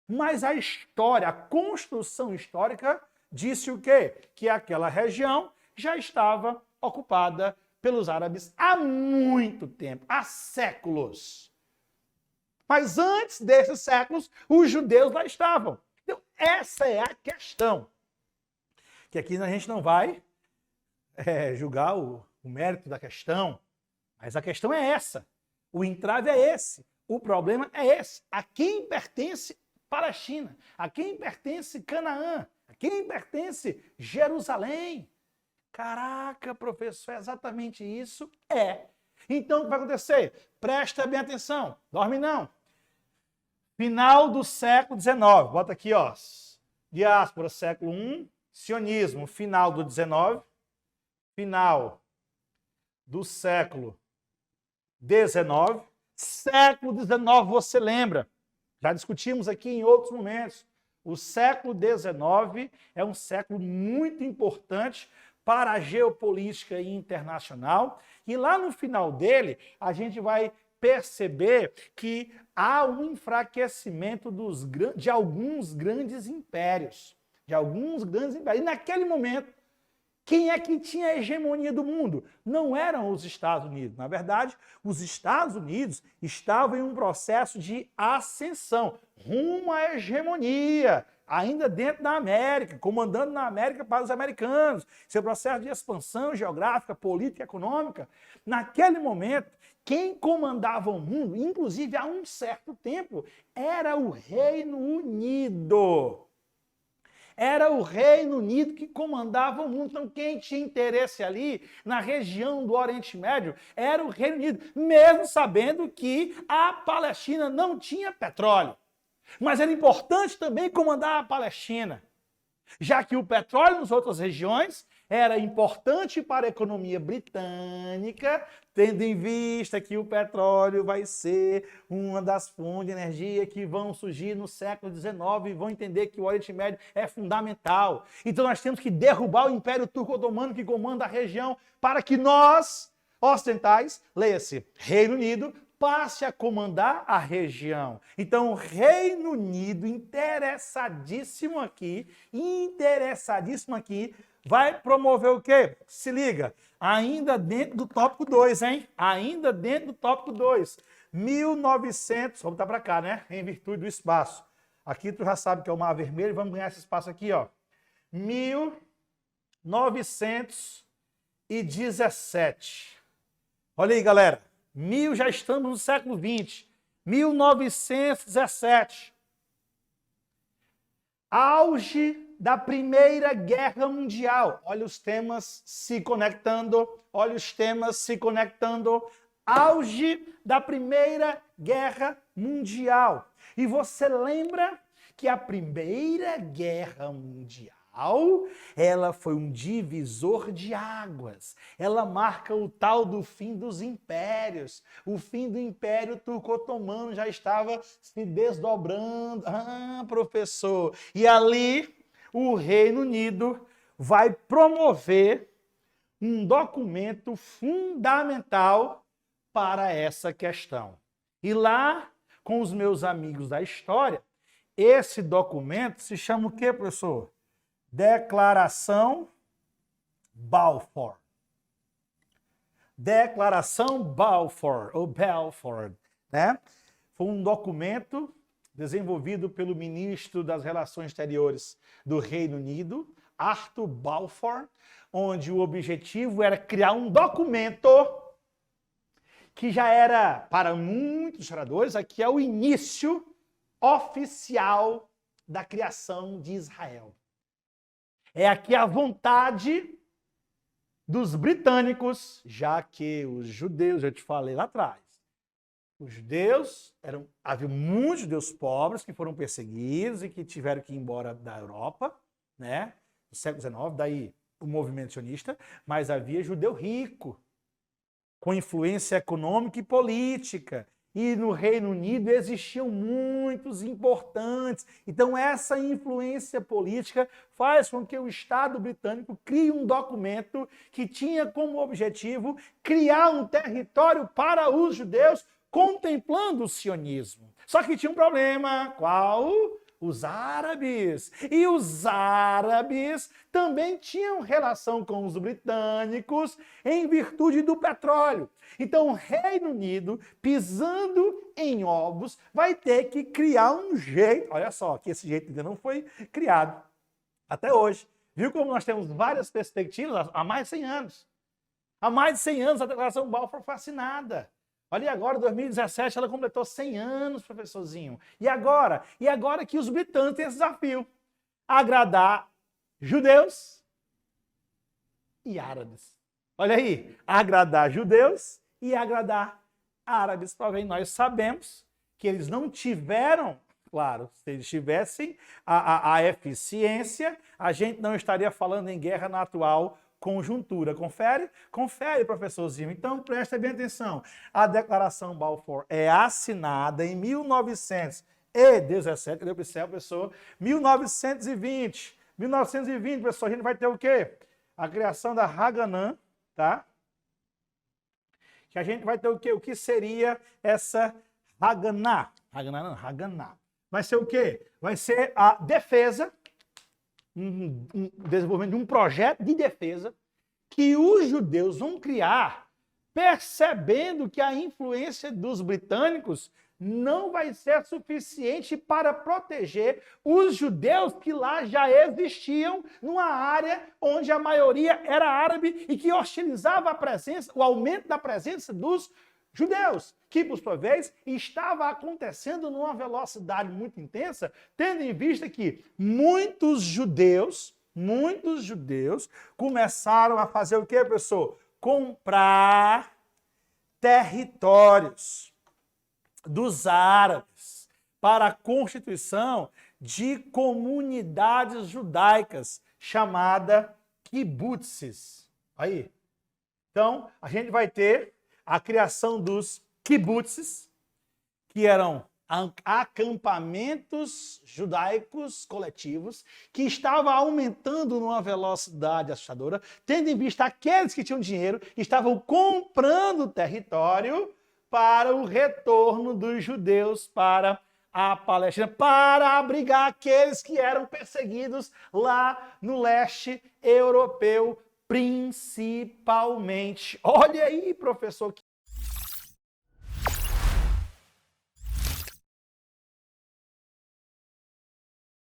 Mas a história, a construção histórica, disse o quê? Que aquela região já estava ocupada pelos árabes há muito tempo, há séculos. Mas antes desses séculos, os judeus lá estavam. Então, essa é a questão. Que aqui a gente não vai julgar o mérito da questão, mas a questão é essa. O entrave é esse. O problema é esse. A quem pertence Palestina? A quem pertence Canaã? A quem pertence Jerusalém? Caraca, professor, é exatamente isso? É. Então, o que vai acontecer? Presta bem atenção. Dorme não. Final do século XIX. Bota aqui, ó. Diáspora, século I. Sionismo, final do XIX. Final do século XIX. Século XIX, você lembra? Já discutimos aqui em outros momentos. O século XIX é um século muito importante para a geopolítica internacional. E lá no final dele, a gente vai perceber que há um enfraquecimento de alguns grandes impérios. E naquele momento, quem é que tinha a hegemonia do mundo? Não eram os Estados Unidos. Na verdade, os Estados Unidos estavam em um processo de ascensão, rumo à hegemonia, ainda dentro da América, comandando na América para os americanos. Seu processo de expansão geográfica, política e econômica. Naquele momento, quem comandava o mundo, inclusive há um certo tempo, era o Reino Unido. Era o Reino Unido que comandava o mundo. Então, quem tinha interesse ali na região do Oriente Médio era o Reino Unido, mesmo sabendo que a Palestina não tinha petróleo. Mas era importante também comandar a Palestina, já que o petróleo nas outras regiões era importante para a economia britânica, tendo em vista que o petróleo vai ser uma das fontes de energia que vão surgir no século XIX e vão entender que o Oriente Médio é fundamental. Então nós temos que derrubar o Império Turco-Otomano que comanda a região para que nós, ocidentais, leia-se Reino Unido, passe a comandar a região. Então, o Reino Unido, interessadíssimo aqui, vai promover o quê? Se liga, ainda dentro do tópico 2, hein? Ainda dentro do tópico 2. 1900, vamos botar para cá, né? Em virtude do espaço. Aqui tu já sabe que é o Mar Vermelho, vamos ganhar esse espaço aqui, ó. 1917. Olha aí, galera. Já estamos no século XX. 1917. Auge da Primeira Guerra Mundial. Olha os temas se conectando. Auge da Primeira Guerra Mundial. E você lembra que a Primeira Guerra Mundial, ela foi um divisor de águas. Ela marca o tal do fim dos impérios. O fim do Império Turco-Otomano já estava se desdobrando. Ah, professor. E ali o Reino Unido vai promover um documento fundamental para essa questão. E lá, com os meus amigos da história, esse documento se chama o quê, professor? Declaração Balfour. Declaração Balfour, ou Balfour, né? Foi um documento desenvolvido pelo ministro das Relações Exteriores do Reino Unido, Arthur Balfour, onde o objetivo era criar um documento que já era, para muitos historiadores, aqui é o início oficial da criação de Israel. É aqui a vontade dos britânicos, já que os judeus, eu te falei lá atrás, os judeus, havia muitos judeus pobres que foram perseguidos e que tiveram que ir embora da Europa, né, no século XIX, daí o movimento sionista, mas havia judeu rico, com influência econômica e política. E no Reino Unido existiam muitos importantes. Então essa influência política faz com que o Estado britânico crie um documento que tinha como objetivo criar um território para os judeus, contemplando o sionismo. Só que tinha um problema. Qual? Os árabes. E os árabes também tinham relação com os britânicos em virtude do petróleo. Então, o Reino Unido, pisando em ovos, vai ter que criar um jeito. Olha só, que esse jeito ainda não foi criado até hoje. Viu como nós temos várias perspectivas há mais de 100 anos? Há mais de 100 anos a Declaração Balfour foi assinada. Olha agora, em 2017, ela completou 100 anos, professorzinho. E agora? E agora que os britânicos têm esse desafio. Agradar judeus e árabes. Olha aí, agradar judeus e agradar árabes. Porém, nós sabemos que eles não tiveram, claro, se eles tivessem a eficiência, a gente não estaria falando em guerra na atual conjuntura. Confere? Confere, professorzinho. Então, presta bem atenção. A Declaração Balfour é assinada em 1917. Cadê o céu, professor? 1920. 1920, professor, a gente vai ter o quê? A criação da Haganah, tá? Que a gente vai ter o quê? O que seria essa Haganah? Haganah não, Haganah. Vai ser o quê? Vai ser a defesa, um desenvolvimento de um projeto de defesa que os judeus vão criar, percebendo que a influência dos britânicos não vai ser suficiente para proteger os judeus que lá já existiam numa área onde a maioria era árabe e que hostilizava a presença, o aumento da presença dos judeus, que, por sua vez, estava acontecendo numa velocidade muito intensa, tendo em vista que muitos judeus começaram a fazer o quê, professor? Comprar territórios dos árabes para a constituição de comunidades judaicas, chamada kibbutzes. Aí. Então, a gente vai ter a criação dos kibbutzes, que eram acampamentos judaicos coletivos, que estavam aumentando numa velocidade assustadora, tendo em vista aqueles que tinham dinheiro, estavam comprando território para o retorno dos judeus para a Palestina, para abrigar aqueles que eram perseguidos lá no leste europeu, principalmente. Olha aí, professor,